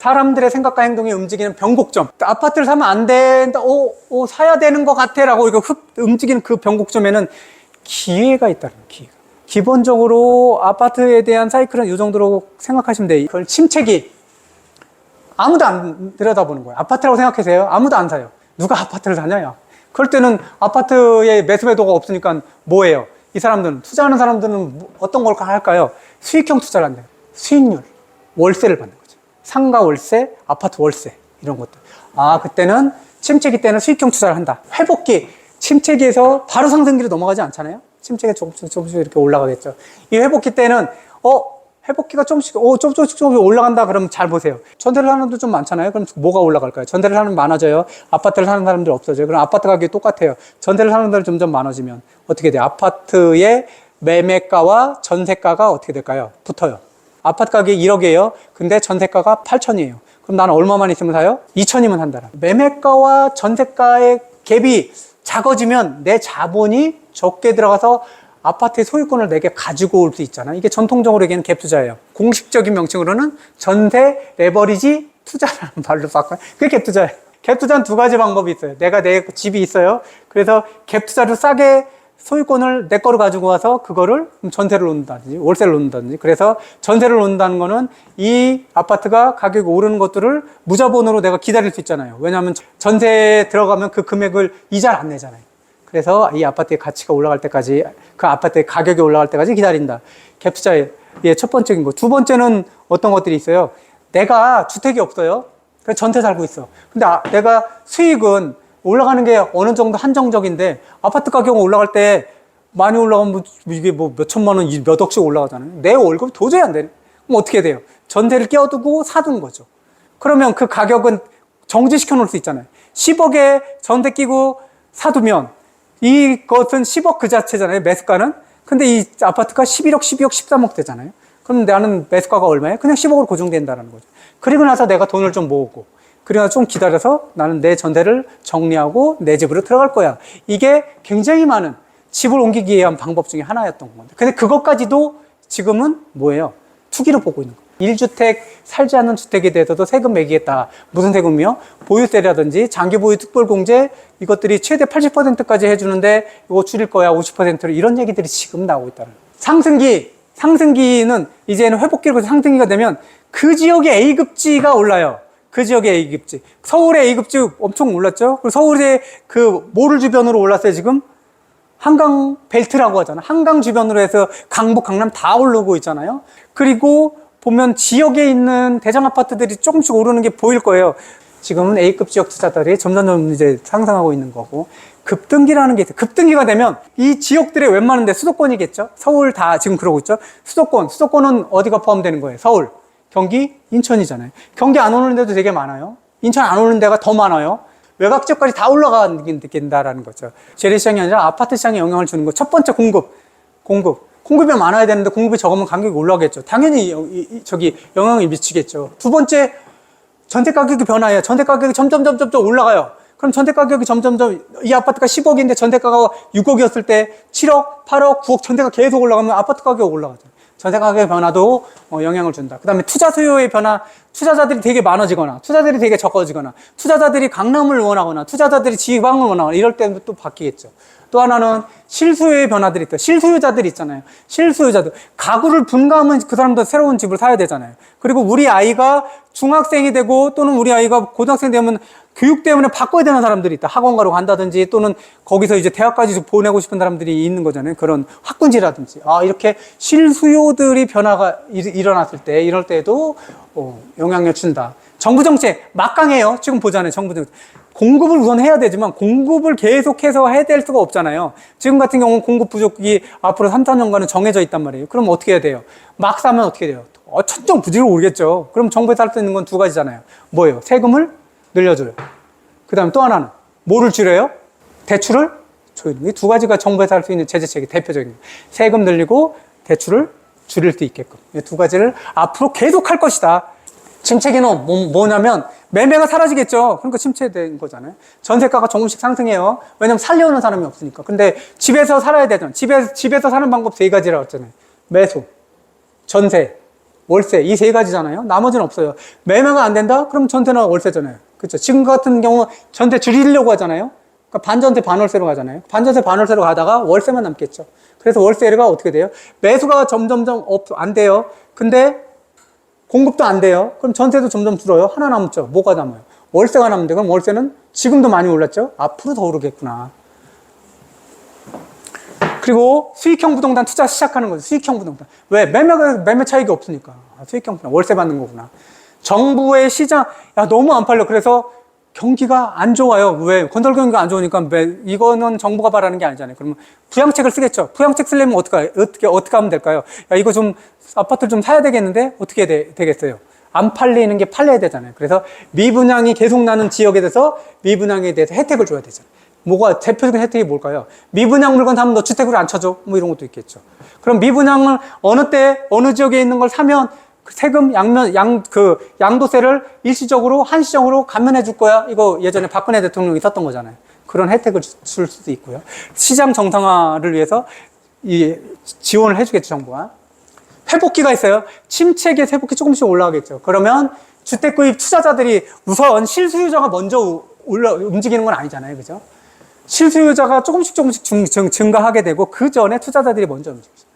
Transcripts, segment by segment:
사람들의 생각과 행동이 움직이는 변곡점. 아파트를 사면 안 된다, 사야 되는 것 같아 라고 이거 움직이는 그 변곡점에는 기회가 있다는 거예요. 기회가. 기본적으로 아파트에 대한 사이클은 이 정도로 생각하시면 돼요. 그걸 침체기. 아무도 안 들여다보는 거예요. 아파트라고 생각하세요. 아무도 안 사요. 누가 아파트를 사냐요. 그럴 때는 아파트에 매수 매도가 없으니까 뭐예요? 이 사람들은, 투자하는 사람들은 어떤 걸 할까요? 수익형 투자를 한대요. 수익률, 월세를 받는 거죠. 상가 월세, 아파트 월세 이런 것들. 그때는 침체기 때는 수익형 투자를 한다. 회복기, 침체기에서 바로 상승기로 넘어가지 않잖아요. 침체기가 조금씩 이렇게 올라가겠죠. 이 회복기 때는 회복기가 조금씩 올라간다 그러면 잘 보세요. 전세를 사는 사람도 좀 많잖아요. 그럼 뭐가 올라갈까요? 전세를 사는 많아져요. 아파트를 사는 사람들 없어져요. 그럼 아파트 가격이 똑같아요. 전세를 사는 사람들 점점 많아지면 어떻게 돼요? 아파트의 매매가와 전세가가 어떻게 될까요? 붙어요. 아파트 가격이 1억이에요. 근데 전세가가 8천이에요. 그럼 나는 얼마만 있으면 사요? 2천이면 산다라. 매매가와 전세가의 갭이 작아지면 내 자본이 적게 들어가서 아파트의 소유권을 내게 가지고 올 수 있잖아. 이게 전통적으로 얘기하는 갭 투자예요. 공식적인 명칭으로는 전세 레버리지 투자라는 말로 바꿔요. 그게 갭 투자예요. 갭 투자는 두 가지 방법이 있어요. 내가 내 집이 있어요. 그래서 갭 투자로 싸게 소유권을 내 거로 가지고 와서 그거를 전세를 놓는다든지 월세를 놓는다든지. 그래서 전세를 놓는다는 거는 이 아파트가 가격이 오르는 것들을 무자본으로 내가 기다릴 수 있잖아요. 왜냐하면 전세에 들어가면 그 금액을 이자를 안 내잖아요. 그래서 이 아파트의 가치가 올라갈 때까지, 그 아파트의 가격이 올라갈 때까지 기다린다. 갭 투자의 첫 번째인 거. 두 번째는 어떤 것들이 있어요? 내가 주택이 없어요. 그래서 전세 살고 있어. 근데 내가 수익은 올라가는 게 어느 정도 한정적인데 아파트 가격은 올라갈 때 많이 올라가면 이게 뭐 몇 천만 원, 몇 억씩 올라가잖아요. 내 월급이 도저히 안 되네. 그럼 어떻게 돼요? 전세를 끼워두고 사둔 거죠. 그러면 그 가격은 정지시켜 놓을 수 있잖아요. 10억에 전세 끼고 사두면 이것은 10억 그 자체잖아요, 매수가는. 근데 이 아파트가 11억, 12억, 13억 되잖아요. 그럼 나는 매수가가 얼마예요? 그냥 10억으로 고정된다는 거죠. 그리고 나서 내가 돈을 좀 모으고, 그리고 나서 좀 기다려서 나는 내 전세를 정리하고 내 집으로 들어갈 거야. 이게 굉장히 많은 집을 옮기기 위한 방법 중에 하나였던 건데. 근데 그것까지도 지금은 뭐예요? 투기로 보고 있는 거예요. 1주택 살지 않는 주택에 대해서도 세금 매기겠다. 무슨 세금이요? 보유세라든지 장기보유 특별공제, 이것들이 최대 80%까지 해주는데 이거 줄일 거야 50%로, 이런 얘기들이 지금 나오고 있다는 거예요. 상승기는 이제는 회복기로 상승기가 되면 그 지역의 A급지가 올라요. 그 지역의 A급지. 서울의 A급지 엄청 올랐죠? 그리고 서울의 그 뭐를 주변으로 올랐어요 지금? 한강 벨트라고 하잖아. 한강 주변으로 해서 강북, 강남 다 오르고 있잖아요. 그리고 보면 지역에 있는 대장 아파트들이 조금씩 오르는 게 보일 거예요. 지금은 A급 지역 투자들이 점점 이제 상승하고 있는 거고, 급등기라는 게 있어요. 급등기가 되면 이 지역들의 웬만한데 수도권이겠죠? 서울 다 지금 그러고 있죠? 수도권은 어디가 포함되는 거예요? 서울, 경기, 인천이잖아요. 경기 안 오는 데도 되게 많아요. 인천 안 오는 데가 더 많아요. 외곽 지역까지 다 올라간다라는 거죠. 재래시장이 아니라 아파트 시장에 영향을 주는 거. 첫 번째 공급이 많아야 되는데 공급이 적으면 가격이 올라가겠죠. 당연히 영향을 미치겠죠. 두 번째, 전세 가격이 변화해요. 전세 가격이 점점 올라가요. 그럼 전세 가격이 점점, 이 아파트가 10억인데 전세가가 6억이었을 때 7억, 8억, 9억 전세가 계속 올라가면 아파트 가격이 올라가죠. 전세 가격의 변화도 영향을 준다. 그 다음에 투자 수요의 변화, 투자자들이 되게 많아지거나, 투자자들이 되게 적어지거나, 투자자들이 강남을 원하거나, 투자자들이 지방을 원하거나, 이럴 때는 또 바뀌겠죠. 또 하나는 실수요의 변화들이 있다. 실수요자들이 있잖아요. 실수요자들. 가구를 분가하면 그 사람도 새로운 집을 사야 되잖아요. 그리고 우리 아이가 중학생이 되고 또는 우리 아이가 고등학생 되면 교육 때문에 바꿔야 되는 사람들이 있다. 학원 가러 간다든지 또는 거기서 이제 대학까지 보내고 싶은 사람들이 있는 거잖아요. 그런 학군지라든지. 이렇게 실수요들이 변화가 일어났을 때, 이럴 때도 영향을 준다. 정부 정책 막강해요. 지금 보잖아요. 정부 정책. 공급을 우선 해야 되지만 공급을 계속해서 해야 될 수가 없잖아요. 지금 같은 경우는 공급 부족이 앞으로 3, 4년간은 정해져 있단 말이에요. 그럼 어떻게 해야 돼요? 막 사면 어떻게 돼요? 천정부지로 오르겠죠. 그럼 정부에서 할 수 있는 건 두 가지잖아요. 뭐예요? 세금을 늘려줘요. 그 다음에 또 하나는 뭐를 줄여요? 대출을 줄이는. 이 두 가지가 정부에서 할 수 있는 제재책이 대표적인 거예요. 세금 늘리고 대출을 줄일 수 있게끔. 이 두 가지를 앞으로 계속 할 것이다. 침체기는 뭐냐면 매매가 사라지겠죠. 그러니까 침체된 거잖아요. 전세가가 조금씩 상승해요. 왜냐면 살려오는 사람이 없으니까. 근데 집에서 살아야 되잖아요. 집에서 사는 방법 세 가지라고 했잖아요. 매수, 전세, 월세 이 세 가지잖아요. 나머지는 없어요. 매매가 안 된다? 그럼 전세나 월세잖아요. 그렇죠? 지금 같은 경우 전세 줄이려고 하잖아요. 그러니까 반전세 반월세로 가잖아요. 반전세 반월세로 가다가 월세만 남겠죠. 그래서 월세가 어떻게 돼요? 매수가 점점점 안 돼요. 근데 공급도 안 돼요. 그럼 전세도 점점 줄어요. 하나 남죠. 뭐가 남아요? 월세가 남는데 그럼 월세는 지금도 많이 올랐죠? 앞으로 더 오르겠구나. 그리고 수익형 부동산 투자 시작하는 거죠. 수익형 부동산. 왜? 매매 차익이 없으니까. 수익형 부동산. 월세 받는 거구나. 정부의 시장, 야, 너무 안 팔려. 그래서 경기가 안 좋아요. 왜? 건설 경기가 안 좋으니까 이거는 정부가 바라는 게 아니잖아요. 그러면 부양책을 쓰겠죠. 부양책 쓰려면 어떻게 하면 될까요? 야, 이거 좀, 아파트 좀 사야 되겠는데? 어떻게 되겠어요? 안 팔리는 게 팔려야 되잖아요. 그래서 미분양이 계속 나는 지역에 대해서 미분양에 대해서 혜택을 줘야 되잖아요. 뭐가 대표적인 혜택이 뭘까요? 미분양 물건 사면 너 주택으로 안 쳐줘? 뭐 이런 것도 있겠죠. 그럼 미분양을 어느 때 어느 지역에 있는 걸 사면 세금 양도세를 일시적으로 한시적으로 감면해 줄 거야. 이거 예전에 박근혜 대통령이 썼던 거잖아요. 그런 혜택을 줄 수도 있고요. 시장 정상화를 위해서 지원을 해주겠죠, 정부가. 회복기가 있어요. 침체기에 회복기 조금씩 올라가겠죠. 그러면 주택 구입 투자자들이 우선 실수요자가 먼저 움직이는 건 아니잖아요, 그죠? 실수요자가 조금씩 증가하게 되고 그 전에 투자자들이 먼저 움직이죠.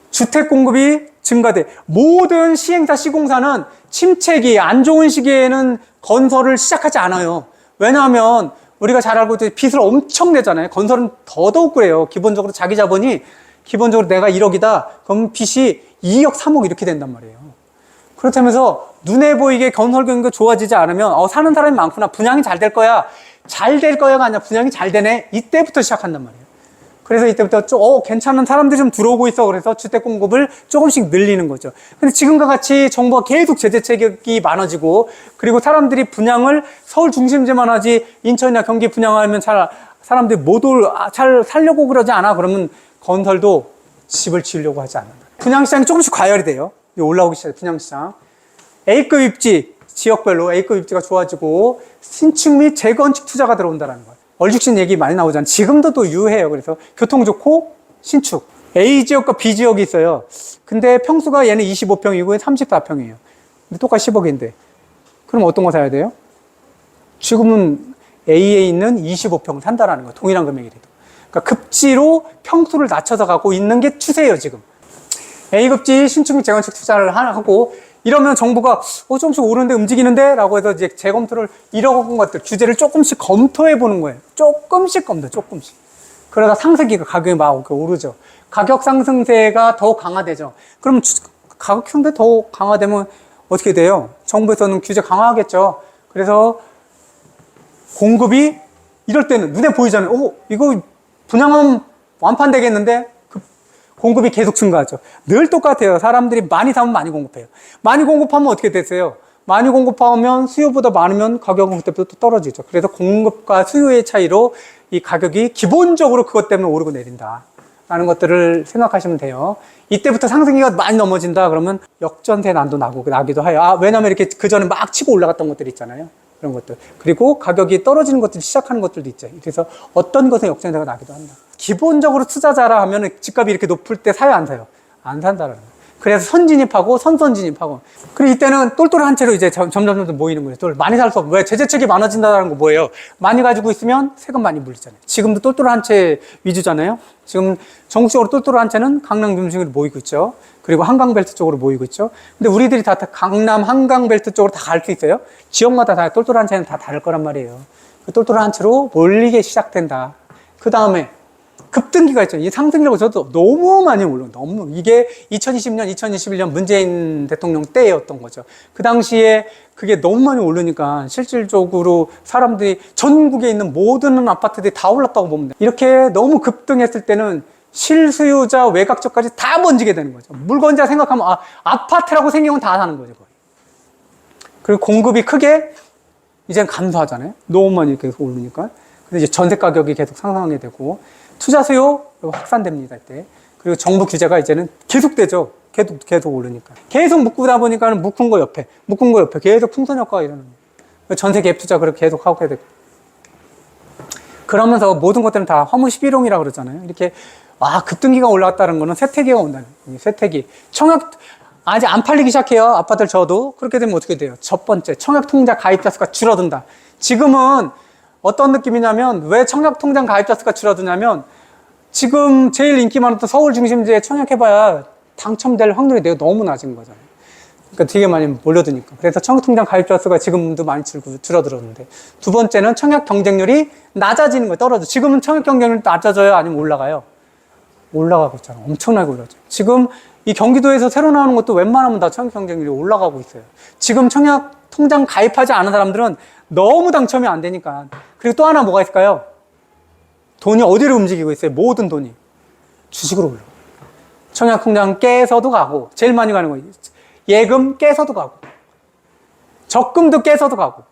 주택 공급이 증가돼. 모든 시행사 시공사는 침체기 안 좋은 시기에는 건설을 시작하지 않아요. 왜냐하면 우리가 잘 알고 있듯이 빚을 엄청 내잖아요. 건설은 더더욱 그래요. 기본적으로 자기 자본이 기본적으로 내가 1억이다. 그럼 빚이 2억, 3억 이렇게 된단 말이에요. 그렇다면서 눈에 보이게 건설 경기가 좋아지지 않으면 사는 사람이 많구나. 분양이 잘 될 거야. 잘 될 거야가 아니라 분양이 잘 되네. 이때부터 시작한단 말이에요. 그래서 이때부터 괜찮은 사람들이 좀 들어오고 있어. 그래서 주택 공급을 조금씩 늘리는 거죠. 근데 지금과 같이 정부가 계속 제재책이 많아지고 그리고 사람들이 분양을 서울 중심지만 하지 인천이나 경기 분양하면 사람들이 잘 살려고 그러지 않아. 그러면 건설도 집을 지으려고 하지 않는다. 분양시장이 조금씩 과열이 돼요. 올라오기 시작해요. 분양시장. A급 입지, 지역별로 A급 입지가 좋아지고 신축 및 재건축 투자가 들어온다는 거예요. 얼죽신 얘기 많이 나오잖아요. 지금도 또 유해요. 그래서 교통 좋고 신축. A 지역과 B 지역이 있어요. 근데 평수가 얘는 25평이고 34평이에요. 근데 똑같이 10억인데. 그럼 어떤 거 사야 돼요? 지금은 A에 있는 25평을 산다라는 거예요. 동일한 금액이라도. 그러니까 급지로 평수를 낮춰서 가고 있는 게 추세예요, 지금. A급지 신축 및 재건축 투자를 하고 이러면 정부가 조금씩 오르는데 움직이는데 라고 해서 이제 재검토를 이런 것들 규제를 조금씩 검토해 보는 거예요. 조금씩. 그러다 상승기가 가격이 막 오르죠. 가격 상승세가 더 강화되죠. 그럼 가격 상승세 더 강화되면 어떻게 돼요? 정부에서는 규제 강화하겠죠. 그래서 공급이 이럴 때는 눈에 보이잖아요. 이거 분양하면 완판되겠는데? 공급이 계속 증가하죠. 늘 똑같아요. 사람들이 많이 사면 많이 공급해요. 많이 공급하면 어떻게 되세요? 많이 공급하면 수요보다 많으면 가격은 그때부터 또 떨어지죠. 그래서 공급과 수요의 차이로 이 가격이 기본적으로 그것 때문에 오르고 내린다 라는 것들을 생각하시면 돼요. 이때부터 상승기가 많이 넘어진다 그러면 역전세 난도 나기도 해요. 왜냐면 이렇게 그 전에 막 치고 올라갔던 것들 있잖아요. 그런 것들. 그리고 가격이 떨어지는 것들이 시작하는 것들도 있죠. 그래서 어떤 것에 역전세가 나기도 한다. 기본적으로 투자자라 하면 집값이 이렇게 높을 때 사요, 안 사요? 안 산다라는 거예요. 그래서 선진입하고 선선진입하고. 그리고 이때는 똘똘한 채로 이제 점점 모이는 거예요. 많이 살 수 없고. 왜? 제재책이 많아진다는 거 뭐예요? 많이 가지고 있으면 세금 많이 물리잖아요. 지금도 똘똘한 채 위주잖아요. 지금 전국적으로 똘똘한 채는 강남 중심으로 모이고 있죠. 그리고 한강벨트 쪽으로 모이고 있죠. 근데 우리들이 다 강남 한강벨트 쪽으로 다 갈 수 있어요. 지역마다 다 똘똘한 채는 다 다를 거란 말이에요. 그 똘똘한 채로 몰리게 시작된다. 그 다음에 급등기가 있죠. 이 상승이라고 저도 너무 많이 올라요. 너무. 이게 2020년, 2021년 문재인 대통령 때였던 거죠. 그 당시에 그게 너무 많이 오르니까 실질적으로 사람들이 전국에 있는 모든 아파트들이 다 올랐다고 보면 돼요. 이렇게 너무 급등했을 때는 실수요자, 외곽적까지 다 번지게 되는 거죠. 물건자 생각하면 아파트라고 생기면 다 사는 거죠. 거의. 그리고 공급이 크게 이제 감소하잖아요. 너무 많이 계속 오르니까. 근데 이제 전세 가격이 계속 상승하게 되고 투자 수요 확산됩니다. 이때. 그리고 정부 규제가 이제는 계속되죠. 계속 오르니까. 계속 묶다 보니까 묶은 거 옆에 계속 풍선 효과가 일어나는 거예요. 전세 갭 투자 그렇게 계속 하게 되고. 그러면서 모든 것들은 다 화물 11홍이라고 그러잖아요. 이렇게 급등기가 올라왔다는 거는 쇠퇴기가 온다는 거예요. 쇠퇴기. 아직 안 팔리기 시작해요. 아파트를 저도. 그렇게 되면 어떻게 돼요? 첫 번째, 청약통장 가입자 수가 줄어든다. 지금은 어떤 느낌이냐면, 왜 청약통장 가입자 수가 줄어드냐면, 지금 제일 인기 많았던 서울 중심지에 청약해봐야 당첨될 확률이 너무 낮은 거잖아요. 그러니까 되게 많이 몰려드니까. 그래서 청약통장 가입자 수가 지금도 많이 줄어들었는데, 두 번째는 청약 경쟁률이 낮아지는 거예요. 떨어져. 지금은 청약 경쟁률이 낮아져요? 아니면 올라가요? 올라가고 있잖아요. 엄청나게 올라가죠. 지금 이 경기도에서 새로 나오는 것도 웬만하면 다 청약 경쟁률이 올라가고 있어요. 지금 청약 통장 가입하지 않은 사람들은 너무 당첨이 안 되니까. 그리고 또 하나 뭐가 있을까요? 돈이 어디로 움직이고 있어요? 모든 돈이 주식으로 올라가요. 청약 통장 깨서도 가고, 제일 많이 가는 거예요. 예금 깨서도 가고, 적금도 깨서도 가고,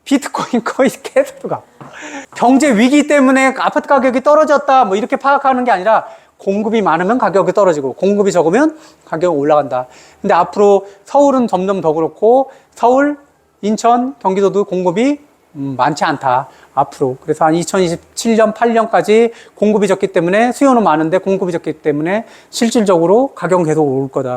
비트코인 거의 깨서도 가고. 경제 위기 때문에 아파트 가격이 떨어졌다 뭐 이렇게 파악하는 게 아니라, 공급이 많으면 가격이 떨어지고 공급이 적으면 가격이 올라간다. 근데 앞으로 서울은 점점 더 그렇고, 서울, 인천, 경기도도 공급이 많지 않다. 앞으로. 그래서 한 2027년, 8년까지 공급이 적기 때문에, 수요는 많은데 공급이 적기 때문에 실질적으로 가격은 계속 오를 거다.